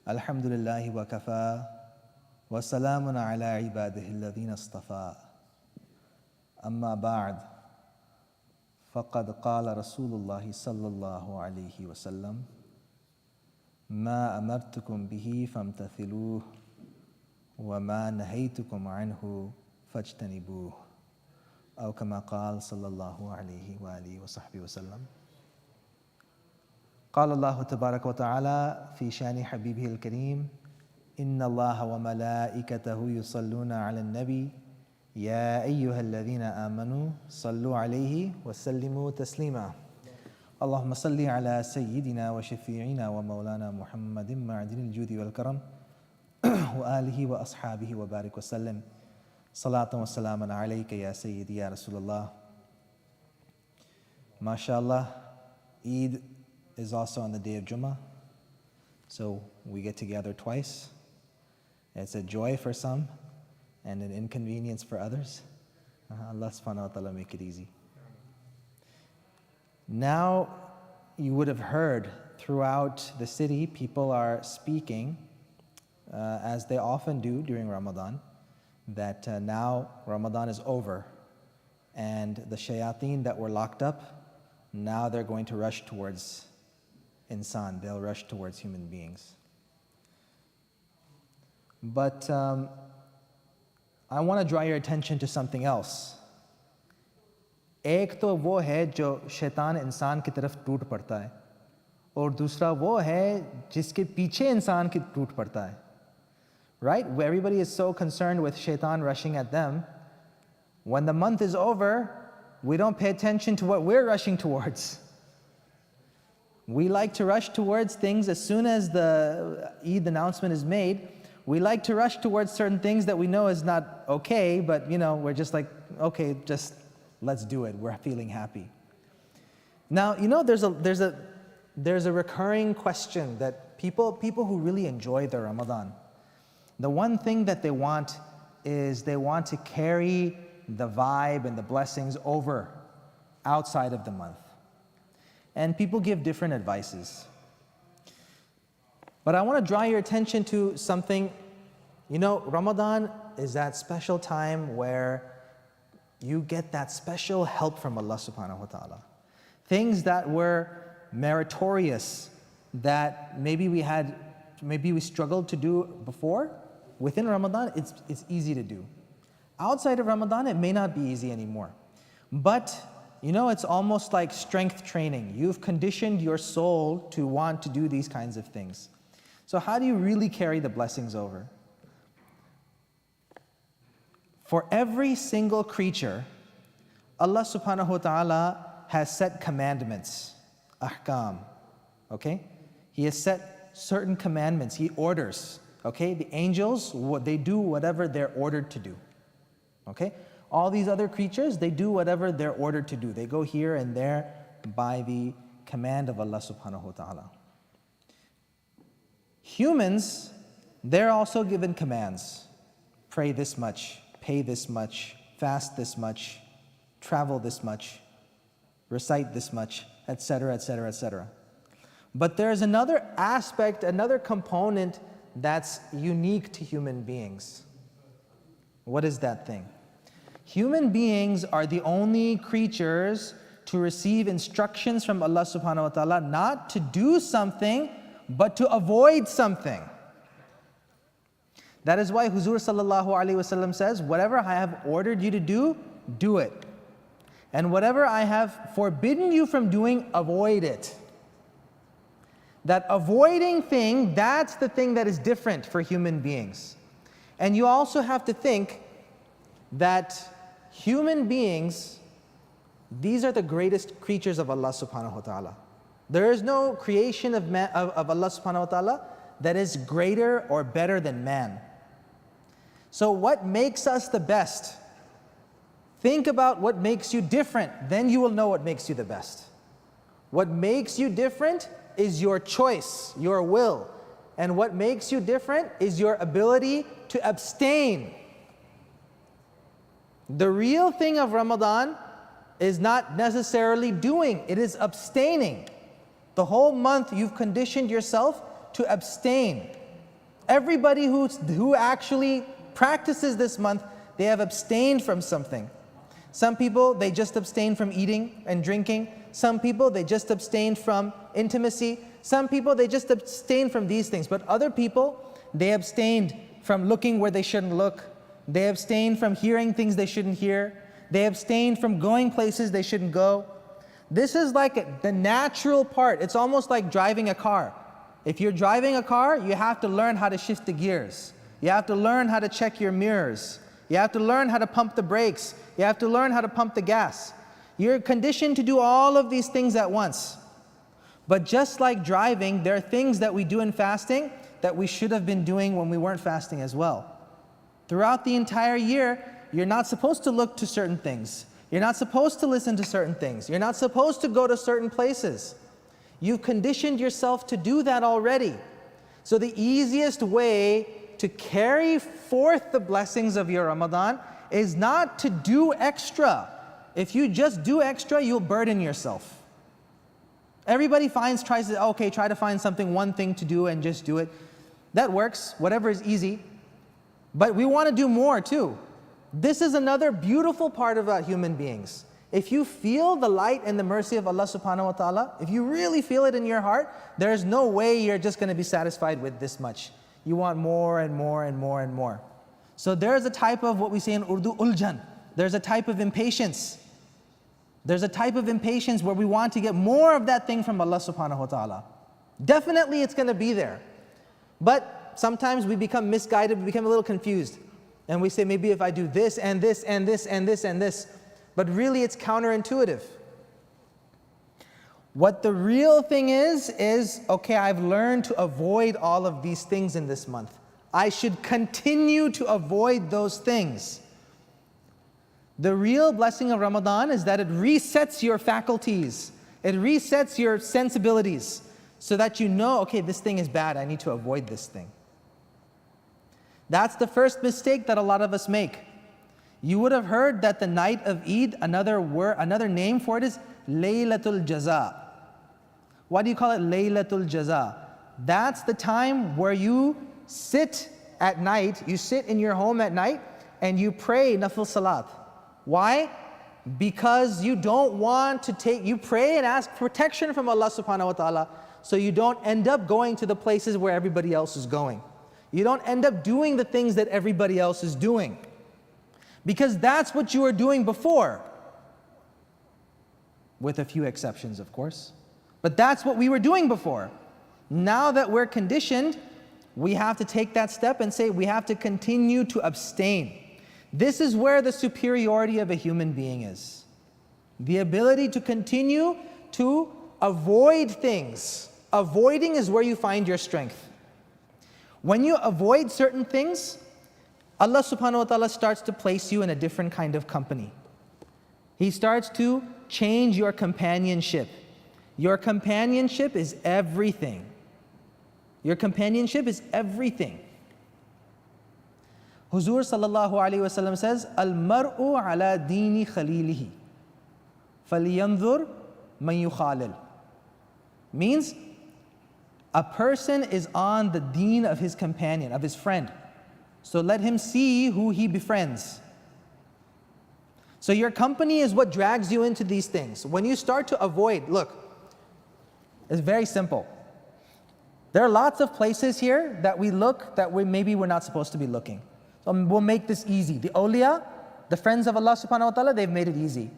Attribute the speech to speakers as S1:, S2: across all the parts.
S1: Alhamdulillahi wa kafa, wa salamun ala ibadihi alladhina istafa. Amma ba'd, faqad qala Rasulullahi sallallahu alayhi wa sallam, ma amartukum bihi famtathiluh, wa ma nahaytukum anhu fajtanibuh. Aw kama qala sallallahu alayhi wa alihi wa sahbihi wa sallam. قال الله تبارك وتعالى في شان حبيبه الكريم إن الله وملائكته يصلون على النبي يا أيها الذين آمنوا صلوا عليه وسلموا تسليما اللهم صل على سيدنا وشفيعنا ومولانا محمد معدن الجود والكرم وآله وأصحابه وبارك وسلم صلاة وسلاما عليك يا سيدي يا رسول الله. MashaAllah, Eid is also on the day of Jummah, so we get together twice. It's a joy for some and an inconvenience for others. Allah subhanahu wa ta'ala make it easy. Now you would have heard throughout the city people are speaking, as they often do during Ramadan, that now Ramadan is over and the shayateen that were locked up, now they're going to rush towards insan, they'll rush towards human beings. But I want to draw your attention to something else. एक तो वो है जो शैतान इंसान की तरफ टूट पड़ता है और दूसरा वो है जिसके पीछे इंसान की टूट पड़ता है. Right? Where everybody is so concerned with shaitan rushing at them. When the month is over, we don't pay attention to what we're rushing towards. We like to rush towards things as soon as the Eid announcement is made. We like to rush towards certain things that we know is not okay, but we're just like, okay, just let's do it. We're feeling happy. Now, there's a recurring question that people who really enjoy their Ramadan, the one thing that they want is they want to carry the vibe and the blessings over outside of the month. And people give different advices. But I want to draw your attention to something. Ramadan is that special time where you get that special help from Allah subhanahu wa ta'ala. Things that were meritorious, that maybe we struggled to do before, within Ramadan, it's easy to do. Outside of Ramadan, it may not be easy anymore. But it's almost like strength training. You've conditioned your soul to want to do these kinds of things. So how do you really carry the blessings over? For every single creature, Allah subhanahu wa ta'ala has set commandments, ahkam, okay? He has set certain commandments, He orders, okay? The angels, they do whatever they're ordered to do, okay? All these other creatures, they do whatever they're ordered to do. They go here and there by the command of Allah subhanahu wa ta'ala. Humans, they're also given commands. Pray this much, pay this much, fast this much, travel this much, recite this much, etc., etc., etc. But there's another aspect, another component that's unique to human beings. What is that thing? Human beings are the only creatures to receive instructions from Allah subhanahu wa ta'ala not to do something, but to avoid something. That is why Huzur sallallahu alaihi wasallam says, whatever I have ordered you to do, do it. And whatever I have forbidden you from doing, avoid it. That avoiding thing, that's the thing that is different for human beings. And you also have to think that human beings, these are the greatest creatures of Allah subhanahu wa ta'ala. There is no creation of Allah subhanahu wa ta'ala that is greater or better than man. So what makes us the best? Think about what makes you different, then you will know what makes you the best. What makes you different is your choice, your will. And what makes you different is your ability to abstain. The real thing of Ramadan is not necessarily doing, it is abstaining. The whole month you've conditioned yourself to abstain. Everybody who actually practices this month, they have abstained from something. Some people, they just abstain from eating and drinking. Some people, they just abstain from intimacy. Some people, they just abstain from these things. But other people, they abstained from looking where they shouldn't look. They abstained from hearing things they shouldn't hear. They abstained from going places they shouldn't go. This is like the natural part. It's almost like driving a car. If you're driving a car, you have to learn how to shift the gears. You have to learn how to check your mirrors. You have to learn how to pump the brakes. You have to learn how to pump the gas. You're conditioned to do all of these things at once. But just like driving, there are things that we do in fasting that we should have been doing when we weren't fasting as well. Throughout the entire year, you're not supposed to look to certain things. You're not supposed to listen to certain things. You're not supposed to go to certain places. You've conditioned yourself to do that already. So the easiest way to carry forth the blessings of your Ramadan is not to do extra. If you just do extra, you'll burden yourself. Everybody tries to find something, one thing to do and just do it. That works, whatever is easy. But we want to do more too. This is another beautiful part about human beings. If you feel the light and the mercy of Allah subhanahu wa ta'ala, if you really feel it in your heart, there's no way you're just going to be satisfied with this much. You want more and more and more and more. So there's a type of what we say in Urdu, uljan. There's a type of impatience. There's a type of impatience where we want to get more of that thing from Allah subhanahu wa ta'ala. Definitely it's going to be there. But sometimes we become misguided, we become a little confused. And we say, maybe if I do this and this and this and this and this. But really it's counterintuitive. What the real thing is, okay, I've learned to avoid all of these things in this month. I should continue to avoid those things. The real blessing of Ramadan is that it resets your faculties. It resets your sensibilities so that you know, okay, this thing is bad, I need to avoid this thing. That's the first mistake that a lot of us make. You would have heard that the night of Eid, another name for it is Laylatul Jaza. Why do you call it Laylatul Jaza? That's the time where you sit at night, you sit in your home at night and you pray nafil salat. Why? Because you don't want to you pray and ask protection from Allah subhanahu wa ta'ala so you don't end up going to the places where everybody else is going. You don't end up doing the things that everybody else is doing. Because that's what you were doing before. With a few exceptions, of course. But that's what we were doing before. Now that we're conditioned, we have to take that step and say we have to continue to abstain. This is where the superiority of a human being is. The ability to continue to avoid things. Avoiding is where you find your strength. When you avoid certain things, Allah subhanahu wa ta'ala starts to place you in a different kind of company. He starts to change your companionship. Your companionship is everything. Your companionship is everything. Huzur sallallahu alayhi wa sallam says, Al-mar'u ala dini khalilihi, falyanzur man yukhalil. Means, a person is on the deen of his companion, of his friend. So let him see who he befriends. So your company is what drags you into these things. When you start to avoid, look, it's very simple. There are lots of places here that we look that maybe we're not supposed to be looking. So we'll make this easy. The awliya, the friends of Allah subhanahu wa ta'ala, they've made it easy.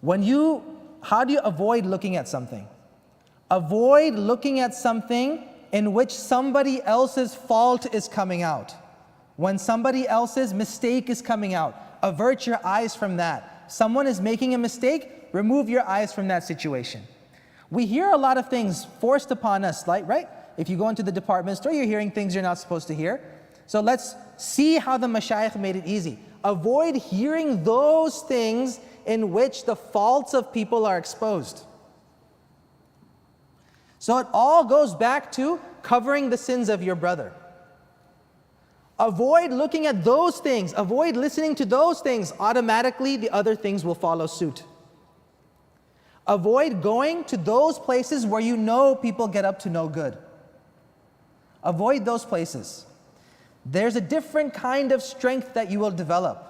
S1: How do you avoid looking at something? Avoid looking at something in which somebody else's fault is coming out. When somebody else's mistake is coming out, avert your eyes from that. Someone is making a mistake, remove your eyes from that situation. We hear a lot of things forced upon us, like, right? If you go into the department store, you're hearing things you're not supposed to hear. So let's see how the mashayikh made it easy. Avoid hearing those things in which the faults of people are exposed. So it all goes back to covering the sins of your brother. Avoid looking at those things, avoid listening to those things. Automatically, the other things will follow suit. Avoid going to those places where you know people get up to no good. Avoid those places. there's a different kind of strength that you will develop.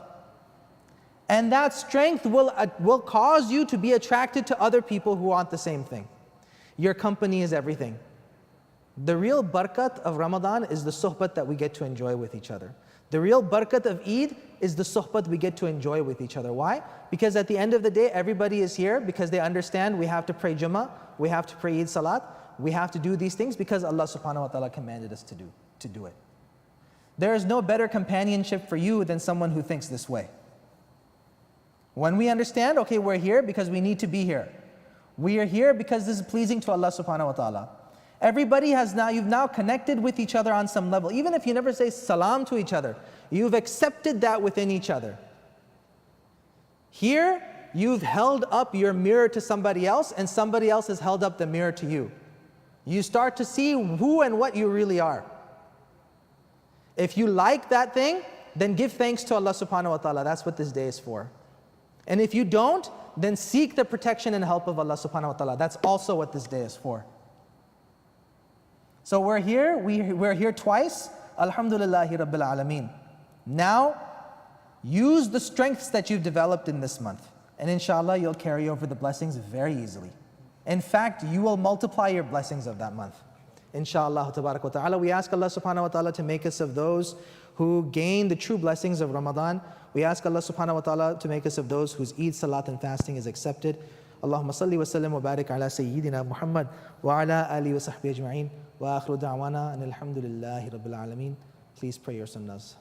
S1: And that strength will cause you to be attracted to other people who want the same thing. Your company is everything. The real barakat of Ramadan is the suhbat that we get to enjoy with each other. The real barakat of Eid is the suhbat we get to enjoy with each other. Why? Because at the end of the day, everybody is here because they understand we have to pray Jummah, we have to pray Eid Salat, we have to do these things because Allah subhanahu wa ta'ala commanded us to do it. There is no better companionship for you than someone who thinks this way. When we understand, okay, we're here because we need to be here. We are here because this is pleasing to Allah subhanahu wa ta'ala. Everybody you've now connected with each other on some level. Even if you never say salam to each other, you've accepted that within each other. Here, you've held up your mirror to somebody else and somebody else has held up the mirror to you. You start to see who and what you really are. If you like that thing, then give thanks to Allah subhanahu wa ta'ala. That's what this day is for. And if you don't, then seek the protection and help of Allah subhanahu wa ta'ala. That's also what this day is for. So we're here twice. Alhamdulillahi Rabbil Alameen. Now, use the strengths that you've developed in this month. And inshallah, you'll carry over the blessings very easily. In fact, you will multiply your blessings of that month. Inshallah tabarak wa ta'ala. We ask Allah subhanahu wa ta'ala to make us of those who gain the true blessings of Ramadan. We ask Allah subhanahu wa ta'ala to make us of those whose Eid, Salat and fasting is accepted. Allahumma salli wa sallim wa barik ala Sayyidina Muhammad wa ala alihi wa sahbihi ajma'in. Wa akhiru da'wana and alhamdulillahi rabbil alameen. Please pray your sunnahs.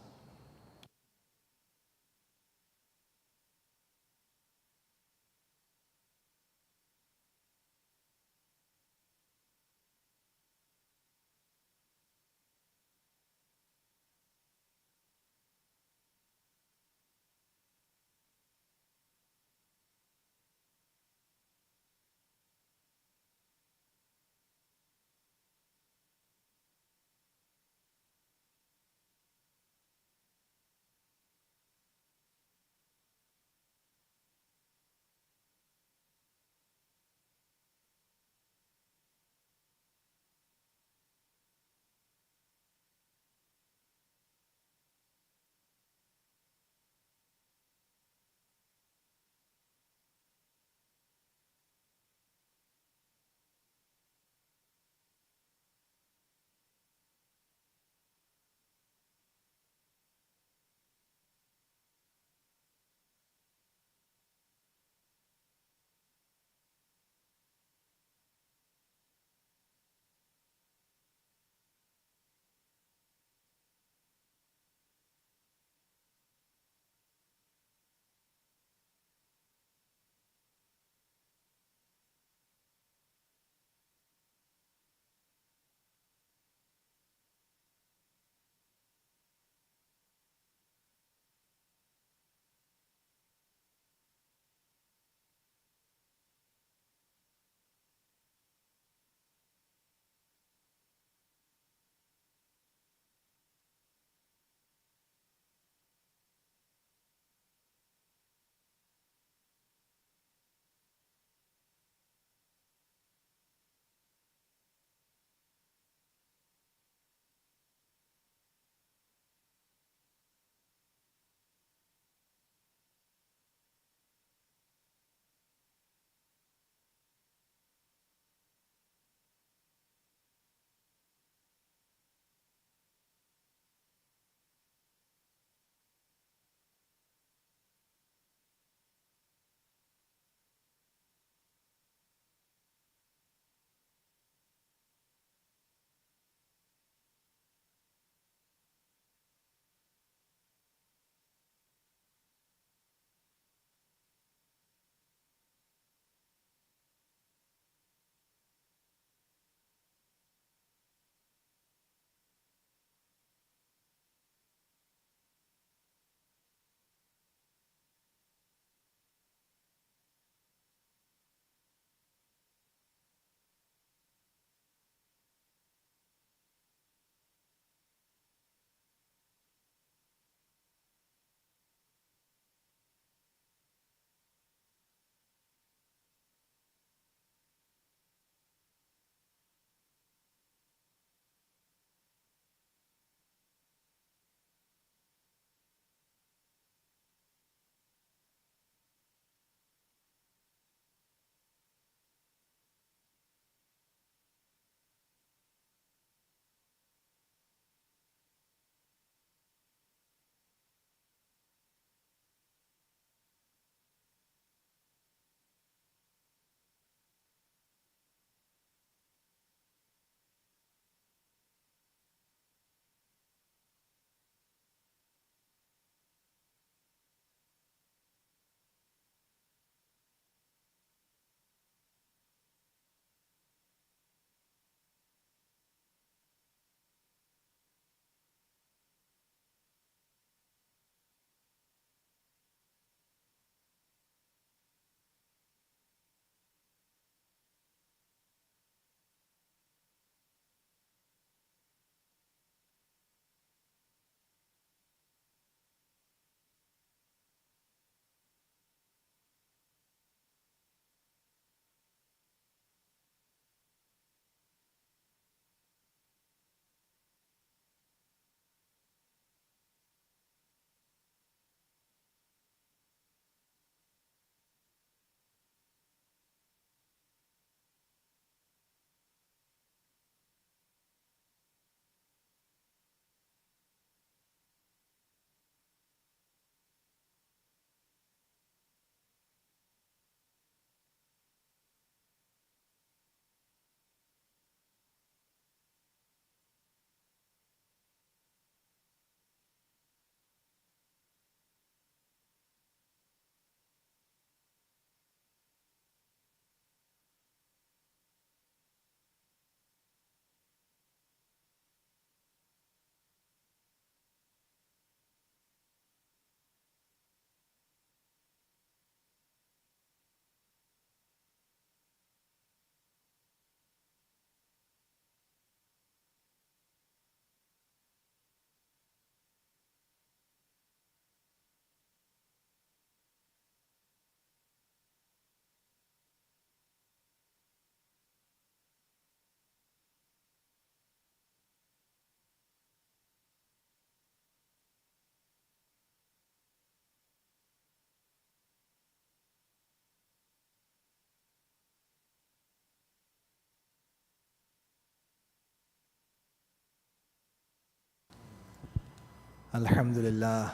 S1: Alhamdulillah.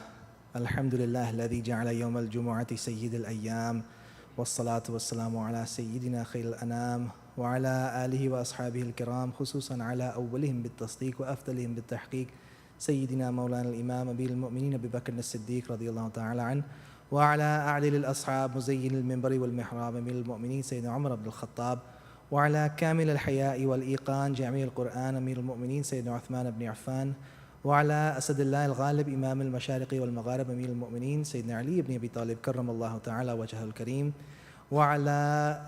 S1: Alhamdulillah الذي جعل يوم الجمعة سيد الأيام والصلاة والسلام على سيدنا خير الأنام وعلى آله وأصحابه الكرام خصوصا على أولهم بالتصديق وأفضلهم بالتحقيق سيدنا مولانا الإمام أمير المؤمنين أبي بكر الصديق رضي الله تعالى عنه وعلى أعدل الأصحاب مزين المنبر والمحراب أمير المؤمنين سيدنا عمر بن الخطاب وعلى كامل الحياء والإيقان جامع القرآن أمير المؤمنين سيدنا عثمان بن عفان وعلى أسد الله الغالب إمام المشارق والمغارب أمير المؤمنين سيدنا علي بن أبي طالب كرم الله تعالى وجهه الكريم وعلى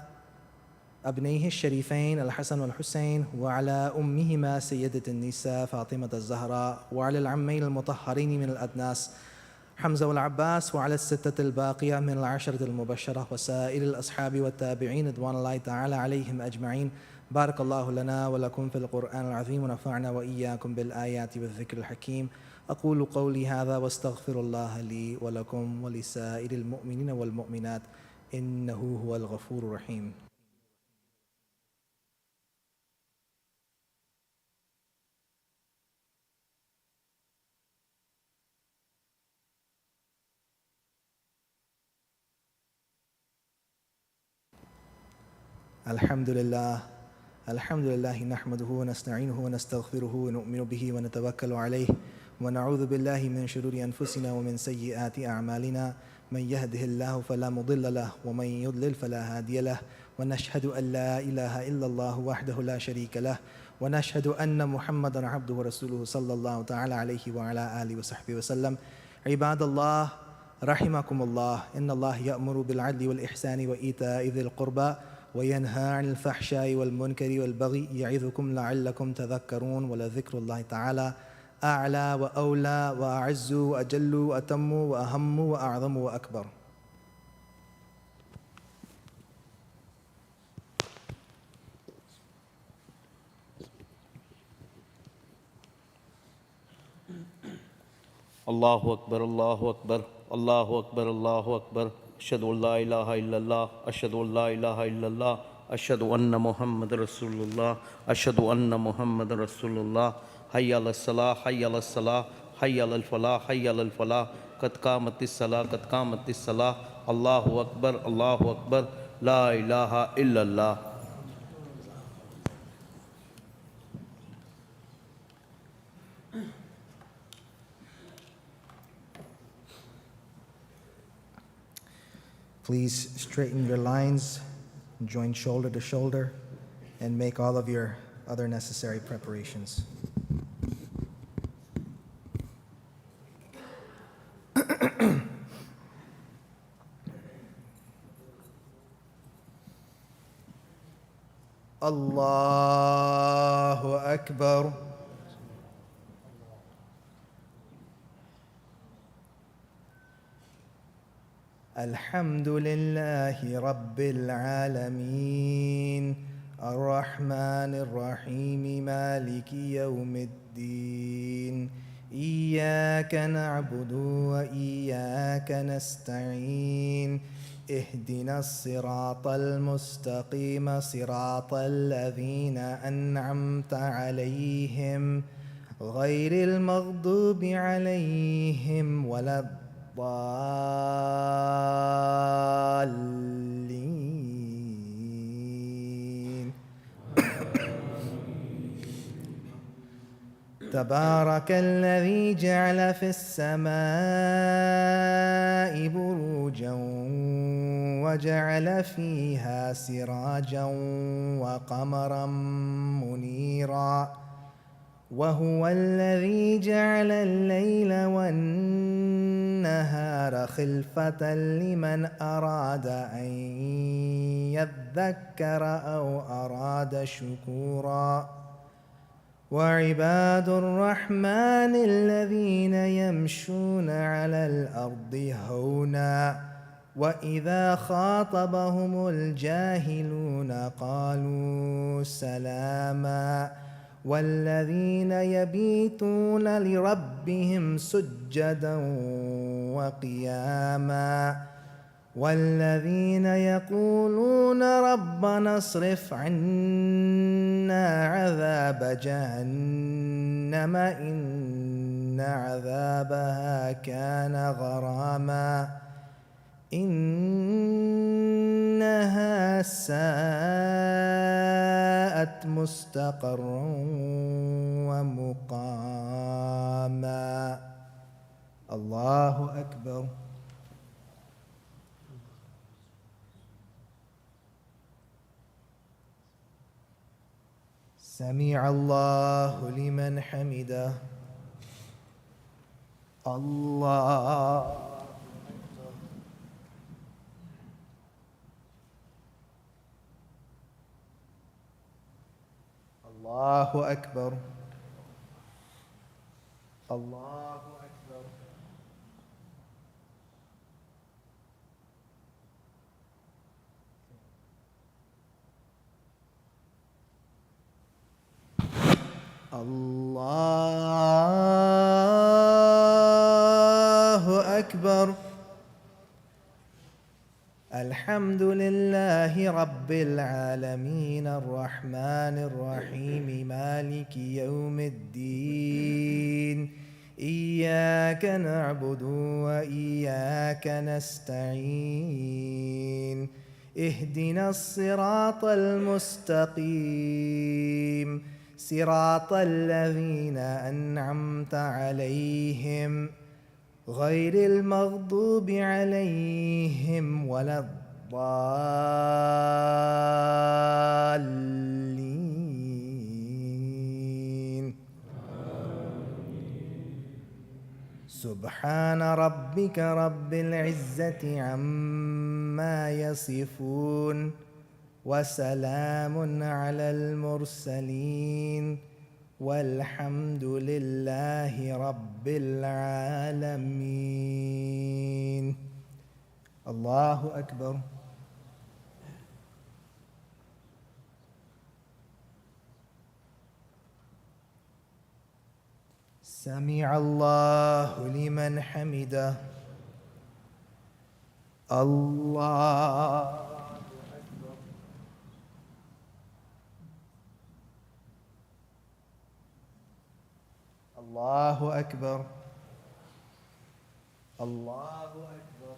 S1: أبنيه الشريفين الحسن والحسين وعلى أمهما سيدة النساء فاطمة الزهراء وعلى العمين المطهرين من الأدناس حمزة والعباس وعلى الستة الباقية من العشرة المبشرة وسائر الأصحاب والتابعين رضوان الله تعالى عليهم أجمعين. بارك الله لنا ولكم في القرآن العظيم ونفعنا وإياكم بالآيات والذكر الحكيم. أقول قولي هذا واستغفر الله لي ولكم ولسائر المؤمنين والمؤمنات إنه هو الغفور الرحيم. الحمد لله نحمده ونستعينه ونستغفره ونؤمن به ونتوكل عليه ونعوذ بالله من شرور أنفسنا ومن سيئات أعمالنا من يهده الله فلا مضل له ومن يضلل فلا هادي له ونشهد أن لا إله إلا الله وحده لا شريك له ونشهد أن محمدا عبده ورسوله صلى الله تعالى عليه وعلى آله وصحبه وسلم. عباد الله رحمكم الله، إن الله يأمر بالعدل والإحسان وإيتاء ذي القربى وينهى عن الفحشاء والمنكر والبغي يعظكم لعلكم تذكرون ولذكر الله تعالى أعلى وأولى وأعز وأجل وأتم وأهم وأعظم وأكبر.
S2: الله أكبر الله أكبر الله أكبر الله أكبر أشهد أن لا إله إلا الله أشهد أن لا إله إلا الله أشهد أن محمد رسول الله أشهد أن محمد رسول الله. حي على الصلاة حي على الصلاة حي على الفلاح حي على الفلاح قد قامت الصلاة قد قامت الصلاة. الله أكبر الله أكبر لا إله إلا الله.
S1: Please straighten your lines, join shoulder to shoulder, and make all of your other necessary preparations. Allahu Akbar. الحمد لله رب العالمين الرحمن الرحيم مالك يوم الدين إياك نعبد وإياك نستعين اهدنا الصراط المستقيم صراط الذين أنعمت عليهم غير المغضوب عليهم ولا الضالين. تبارك الذي جعل في السماء بروجا وجعل فيها سراجا وقمرا منيرا وهو الذي جعل الليل والنهار خلفة لمن أراد أن يذكر أو أراد شكورا. وعباد الرحمن الذين يمشون على الأرض هونا وإذا خاطبهم الجاهلون قالوا سلاما والذين يبيتون لربهم سجدا وقياما والذين يقولون ربنا اصرف عنا عذاب جهنم إن
S3: إن عذابها كان غراما إنها ساءت مستقرا ومقاما. الله أكبر. سمع الله لمن حمده. الله الله أكبر. الله أكبر. الله أكبر. الحمد لله رب العالمين الرحمن الرحيم مالك يوم الدين إياك نعبد وإياك نستعين اهدنا الصراط المستقيم صراط الذين أنعمت عليهم غير المغضوب عليهم ولا الضالين. سبحان ربك رب العزة عما يصفون وسلام على المرسلين والحمد لله رب العالمين. الله أكبر. سمع الله لمن حمده. الله الله أكبر. الله أكبر.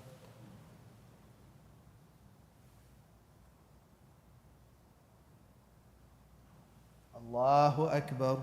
S3: الله أكبر.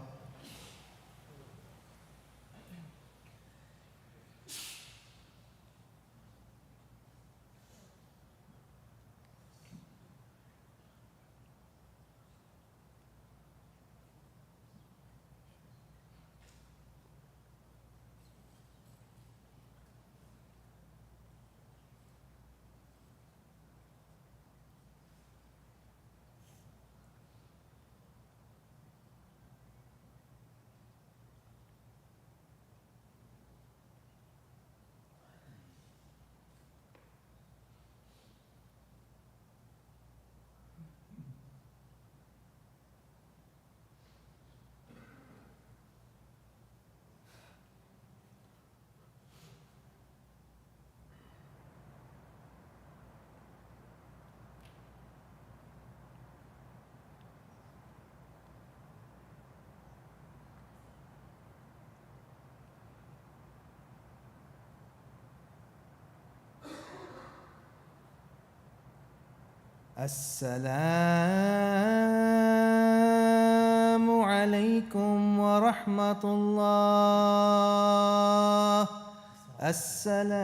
S3: السلام عليكم ورحمة الله. السلام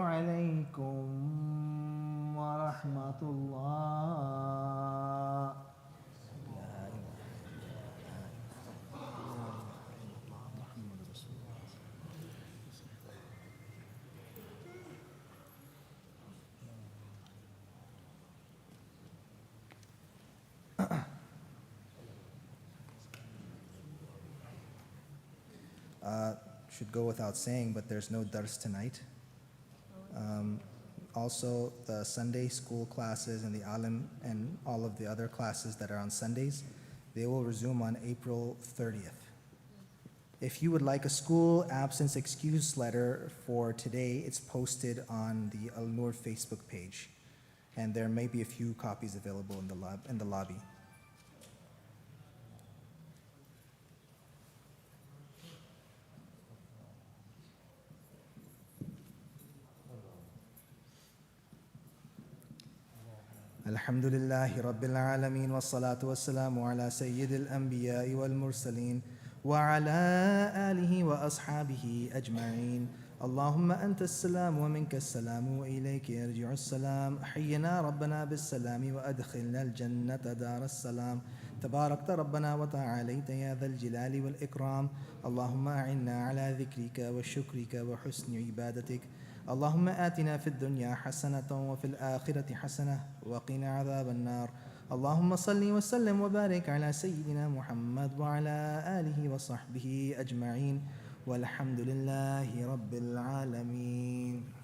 S3: عليكم ورحمة الله. Should go without saying, but there's no dars tonight. Also, the Sunday school classes and the alim and all of the other classes that are on Sundays, they will resume on April 30th. If you would like a school absence excuse letter for today, it's posted on the Al-Noor Facebook page, and there may be a few copies available in the lobby. Alhamdulillahi Rabbil Alameen, wassalatu wassalamu ala Sayyidil Anbiya'i wal Mursaleen, wa ala alihi wa ashabihi ajma'een. اللهم أنت السلام ومنك السلام وإليك يرجع السلام. حينا ربنا بالسلام وأدخلنا الجنة دار السلام. تباركت ربنا وتعاليت يا ذا الجلال والإكرام. اللهم أعنا على ذكرك وشكرك وحسن عبادتك. اللهم آتنا في الدنيا حسنة وفي الآخرة حسنة وقنا عذاب النار. اللهم صل وسلم وبارك على سيدنا محمد وعلى آله وصحبه أجمعين. والحمد لله رب العالمين.